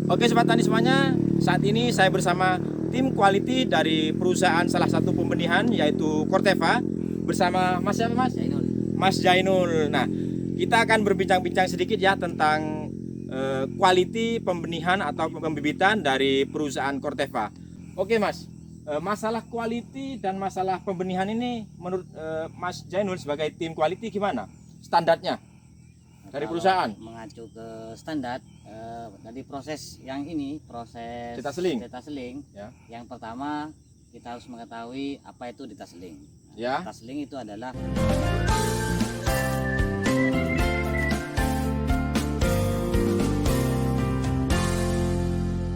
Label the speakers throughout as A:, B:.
A: Oke Sobat Tani semuanya, saat ini saya bersama tim quality dari perusahaan salah satu pembenihan yaitu Corteva bersama Mas siapa Mas?
B: Jainul.
A: Mas Jainul. Nah, kita akan berbincang-bincang sedikit ya tentang quality pembenihan atau pembibitan dari perusahaan Corteva. Oke Mas, masalah quality dan masalah pembenihan ini menurut Mas Jainul sebagai tim quality gimana? Standarnya dari
B: Kalau
A: perusahaan?
B: mengacu ke standar dari proses yang ini, proses
A: Detaseling.
B: detaseling,
A: Ya.
B: yang pertama kita harus mengetahui apa itu detaseling.
A: Ya.
B: Detaseling itu adalah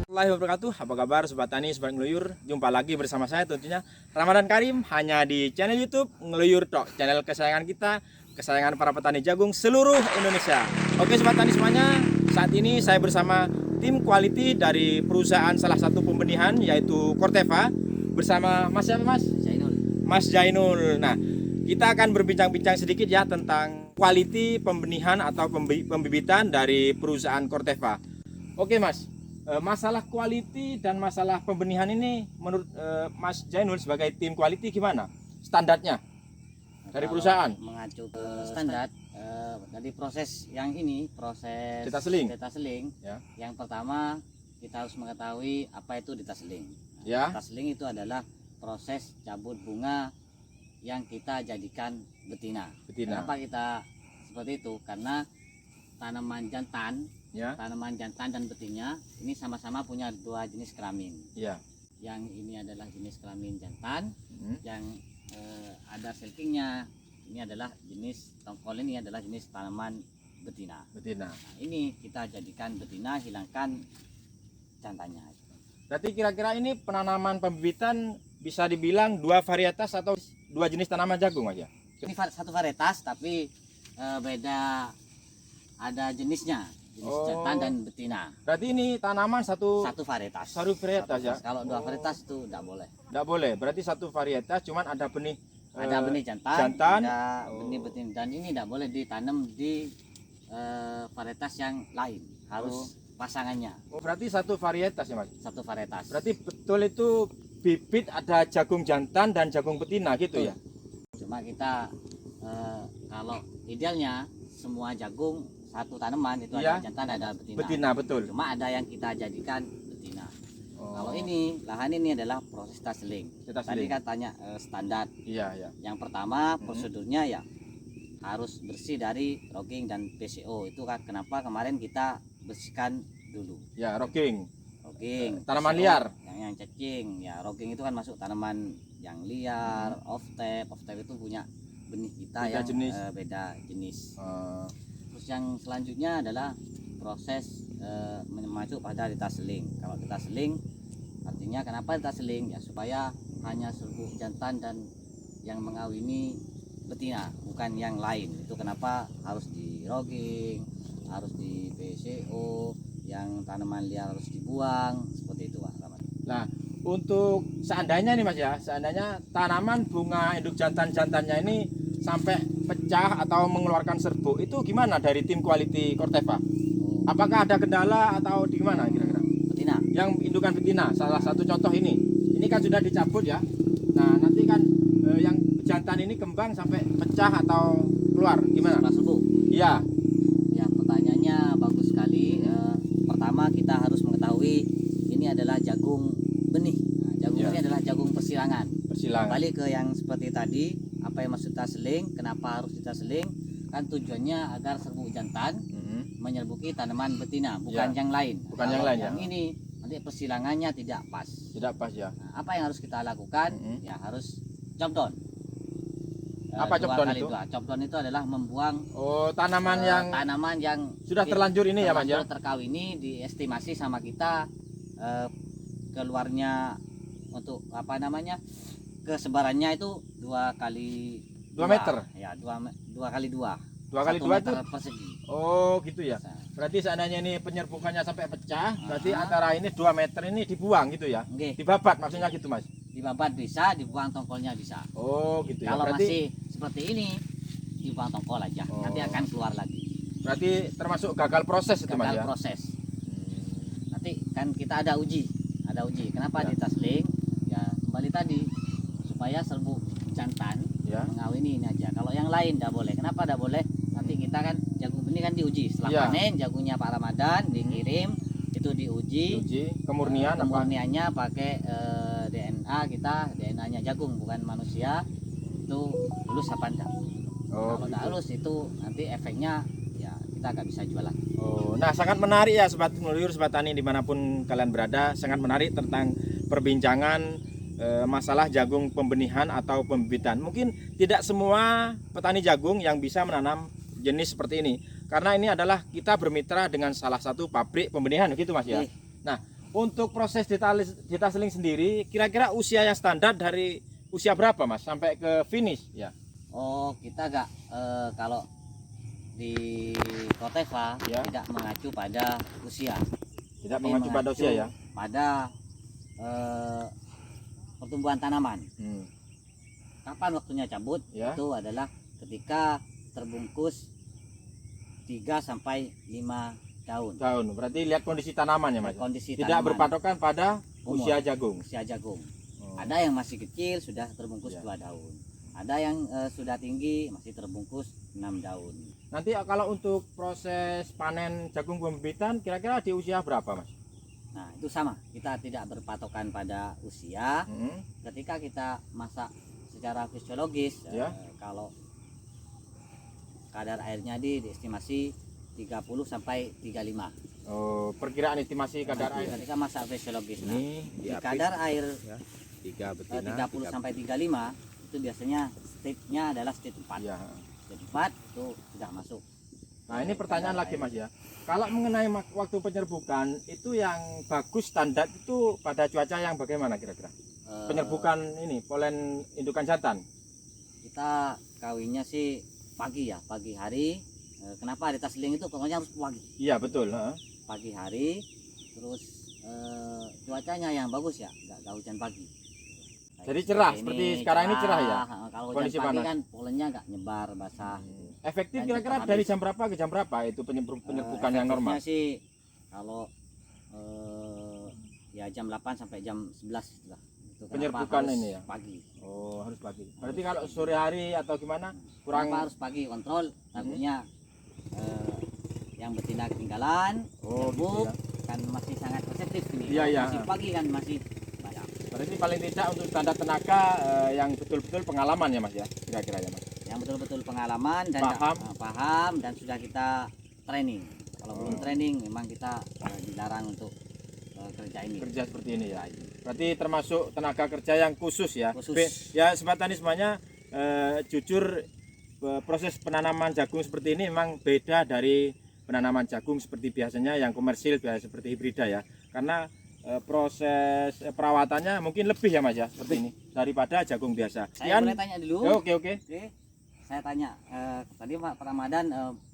A: Assalamualaikum wabarakatuh. Apa kabar Sobat Tani, Sobat Ngeluyur? Jumpa lagi bersama saya tentunya Ramadan Karim hanya di channel YouTube Ngeluyur Tok, channel kesayangan kita, kesayangan para petani jagung seluruh Indonesia. Oke Sobat Tani semuanya, saat ini saya bersama tim quality dari perusahaan salah satu pembenihan yaitu Corteva bersama Mas siapa Mas?
B: Jainul.
A: Mas Jainul. Nah, kita akan berbincang-bincang sedikit ya tentang quality pembenihan atau pembibitan dari perusahaan Corteva. Oke Mas, masalah quality dan masalah pembenihan ini menurut Mas Jainul sebagai tim quality gimana? Standarnya dari
B: Kalau
A: perusahaan?
B: mengacu ke standar dari proses yang ini, proses
A: Detaseling. Ya.
B: yang pertama kita harus mengetahui apa itu detaseling.
A: Ya.
B: Detaseling itu adalah proses cabut bunga yang kita jadikan betina. Kenapa kita seperti itu? Karena tanaman jantan,
A: Ya.
B: tanaman jantan dan betina ini sama-sama punya dua jenis kelamin.
A: Ya.
B: Yang ini adalah jenis kelamin jantan,
A: Hmm.
B: yang ada silkingnya. Ini adalah jenis tongkol, ini adalah jenis tanaman betina.
A: Betina.
B: Nah, ini kita jadikan betina, hilangkan jantannya.
A: Berarti kira-kira ini penanaman pembibitan bisa dibilang dua varietas atau dua jenis tanaman jagung aja?
B: Ini satu varietas tapi beda, ada jenisnya, jenis jantan dan betina.
A: Berarti ini tanaman satu
B: Varietas.
A: Satu varietas ya?
B: Kalau dua varietas itu tidak boleh.
A: Tidak boleh. Berarti satu varietas cuman ada benih
B: Ada benih jantan, ada benih betina, dan ini tidak boleh ditanam di varietas yang lain. Harus pasangannya.
A: Oh, berarti satu varietas ya Mas?
B: Satu varietas.
A: Berarti betul itu bibit ada jagung jantan dan jagung betina gitu ya?
B: Cuma kita kalau idealnya semua jagung satu tanaman itu
A: Iya.
B: ada jantan, ada betina.
A: Betina betul.
B: Cuma ada yang kita jadikan betina.
A: Oh.
B: Kalau ini lahan ini adalah proses detaseling. Tadi
A: Detaseling.
B: kan tanya standar.
A: Iya, iya.
B: Yang pertama prosedurnya ya harus bersih dari roging dan PCO. Itu kan kenapa kemarin kita bersihkan dulu.
A: Ya, roging.
B: Roging,
A: Tanaman
B: PCO,
A: liar.
B: yang cacing. Ya, roging itu kan masuk tanaman yang liar, off tape itu punya benih kita
A: Beda
B: yang
A: jenis.
B: beda jenis.
A: Eh,
B: Terus yang selanjutnya adalah proses masuk pada detaseling. Kalau detaseling artinya kenapa detaseling? Ya supaya hanya serbuk jantan dan yang mengawini betina, bukan yang lain. Itu kenapa harus di roging, harus di PCO, yang tanaman liar harus dibuang, seperti itu Pak Rahmat.
A: Nah, untuk seandainya nih Mas ya, seandainya tanaman bunga induk jantan-jantannya ini sampai pecah atau mengeluarkan serbuk, itu gimana dari tim quality Corteva? Apakah ada kendala atau di mana kira-kira?
B: Betina.
A: Yang indukan betina, salah satu contoh ini kan sudah dicabut ya. Nah, nanti kan yang jantan ini kembang sampai pecah atau keluar, gimana?
B: Setelah serbuk.
A: Iya.
B: Ya, pertanyaannya bagus sekali. Pertama kita harus mengetahui ini adalah jagung benih. Nah, jagung
A: Ya.
B: benih adalah jagung persilangan.
A: Persilangan.
B: Balik ke yang seperti tadi, apa yang maksud detaseling? Kenapa harus detaseling? Kan tujuannya agar serbuk jantan menyerbuki tanaman betina, bukan
A: Ya.
B: yang lain.
A: Bukan
B: Kalau
A: yang lain,
B: yang
A: ya.
B: ini nanti persilangannya tidak pas.
A: Tidak pas ya.
B: Nah, apa yang harus kita lakukan? Ya harus chop down.
A: Apa chop down itu?
B: Chop down itu adalah membuang
A: Oh, tanaman yang sudah
B: mungkin
A: terlanjur ini ya Mas ya.
B: terlanjur terkawini, diestimasi sama kita keluarnya untuk apa namanya, kesebarannya itu 2 kali
A: 2 meter.
B: Ya, 2 kali 2.
A: 2 kali 2 itu.
B: persegi.
A: Oh, gitu ya.
B: Nah,
A: Berarti seandainya ini penyerbukannya sampai pecah, berarti antara ini 2 meter ini dibuang gitu ya.
B: Oke.
A: Dibabat maksudnya gitu Mas.
B: Dibabat bisa, dibuang tongkolnya bisa.
A: Oh, gitu ya.
B: Kalau
A: Berarti
B: masih seperti ini, dibuang tongkol aja.
A: Oh.
B: Nanti akan keluar lagi.
A: termasuk gagal proses itu Mas
B: Gagal
A: ya.
B: proses. Nanti kan kita ada uji. Kenapa
A: Ya.
B: di tasling? Ya kembali tadi supaya serbuk jantan
A: Ya.
B: mengawini ini aja. Kalau yang lain tidak boleh. Kenapa tidak boleh? Nanti kita kan jagung ini kan diuji. Setelah
A: Ya.
B: panen jagungnya Pak Ramadan dikirim itu diuji.
A: Uji kemurnian apa?
B: Kemurniannya pakai DNA-nya jagung bukan manusia. Itu lulus apa enggak?
A: Oh,
B: Kalau tidak
A: gitu.
B: lulus itu nanti efeknya ya kita nggak bisa jual lagi.
A: Oh, nah sangat menarik ya sobat ngeluyur, sobat tani dimanapun kalian berada, sangat menarik tentang perbincangan masalah jagung pembenihan atau pembibitan. Mungkin tidak semua petani jagung yang bisa menanam jenis seperti ini, karena ini adalah kita bermitra dengan salah satu pabrik pembenihan, gitu Mas ya.
B: Oke.
A: Nah, untuk proses detasseling sendiri, kira-kira usia yang standar dari usia berapa Mas sampai ke finish ya?
B: Oh kita nggak kalau di Corteva
A: Ya.
B: tidak mengacu pada usia.
A: Tidak
B: Tapi
A: mengacu pada usia ya?
B: Pada pertumbuhan tanaman.
A: Hmm.
B: Kapan waktunya cabut?
A: Ya.
B: Itu adalah ketika terbungkus 3 sampai 5 daun.
A: Daun, berarti lihat kondisi tanaman ya Mas.
B: Kondisi
A: Tidak
B: tanaman,
A: berpatokan pada
B: umur,
A: usia jagung.
B: usia jagung.
A: Oh.
B: Ada yang masih kecil sudah terbungkus
A: Ya.
B: 2 daun. Ada yang sudah tinggi masih terbungkus 6 daun.
A: Nanti kalau untuk proses panen jagung pembibitan kira-kira di usia berapa Mas?
B: Nah, itu sama. Kita tidak berpatokan pada usia.
A: Hmm.
B: Ketika kita masak secara fisiologis,
A: Ya.
B: kalau kadar airnya diestimasi 30 sampai 35.
A: Oh, perkiraan estimasi kadar air.
B: Ketika masak fisiologis. Nah,
A: Ini
B: di kadar air
C: 3 betina
B: 30 sampai 35 itu biasanya stage-nya adalah stage 4.
A: Iya.
B: Stage 4 itu sudah masuk.
A: Nah, ini pertanyaan
B: Kadar
A: lagi
B: air.
A: Mas ya. Kalau mengenai waktu penyerbukan itu yang bagus standar itu pada cuaca yang bagaimana kira-kira? Penyerbukan ini polen indukan jantan.
B: Kita kawinnya sih pagi ya, pagi hari. Kenapa di tasling itu pokoknya harus pagi.
A: Iya, betul, heeh.
B: Pagi hari, terus cuacanya yang bagus ya, nggak hujan pagi.
A: Jadi cerah, seperti sekarang ini cerah ya?
B: Kalau
A: Kondisi
B: hujan pagi
A: panas.
B: kan polennya nggak nyebar basah.
A: Efektif
B: Dan
A: kira-kira
B: cepat
A: dari
B: habis.
A: jam berapa ke jam berapa itu penyerbukan yang normal?
B: Efektifnya sih kalau ya jam 8 sampai jam 11 lah. Itu kenapa
A: Penyerbukan
B: harus
A: ini ya?
B: Pagi.
A: Oh, harus pagi. Berarti kalau sore hari atau gimana kurang.
B: Kenapa harus pagi kontrol? Takutnya yang betina ketinggalan,
A: Oh, gitu
B: serbuk,
A: ya.
B: kan masih sangat sensitif ini.
A: Iya,
B: Kalau
A: iya.
B: Masih pagi kan masih banyak.
A: Berarti paling tidak untuk standar tenaga yang betul-betul pengalaman ya Mas ya, kira-kira ya Mas.
B: Yang betul-betul pengalaman dan
A: Paham.
B: paham dan sudah kita training. Kalau belum
A: Oh.
B: training memang kita dilarang untuk kerja ini.
A: Kerja seperti ini ya. Berarti termasuk tenaga kerja yang khusus ya.
B: Khusus.
A: Ya sobat tani semuanya, jujur proses penanaman jagung seperti ini memang beda dari penanaman jagung seperti biasanya yang komersil biasa seperti hibrida ya. Karena proses perawatannya mungkin lebih ya Mas ya seperti ini daripada jagung biasa.
B: Saya boleh tanya dulu.
A: Ya, oke.
B: Oke, saya tanya tadi Pak Ramadan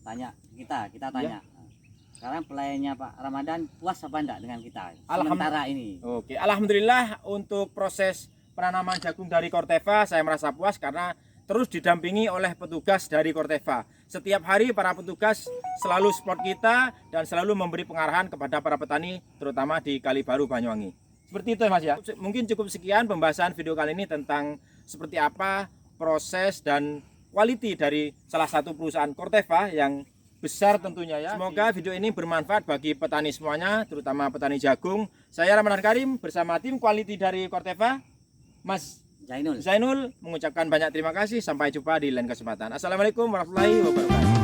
B: tanya kita tanya. Sekarang pelayannya Pak Ramadan puas apa enggak dengan kita sementara ini?
A: Oke, alhamdulillah untuk proses penanaman jagung dari Corteva saya merasa puas karena terus didampingi oleh petugas dari Corteva. Setiap hari para petugas selalu support kita dan selalu memberi pengarahan kepada para petani terutama di Kalibaru Banyuwangi. Seperti itu Mas ya. Mungkin cukup sekian pembahasan video kali ini tentang seperti apa proses dan quality dari salah satu perusahaan Corteva yang besar tentunya ya. Semoga video ini bermanfaat bagi petani semuanya, terutama petani jagung. Saya Ramadan Karim bersama tim quality dari Corteva, Mas
B: Jainul.
A: Zainul mengucapkan banyak terima kasih. Sampai jumpa di lain kesempatan. Assalamualaikum warahmatullahi wabarakatuh.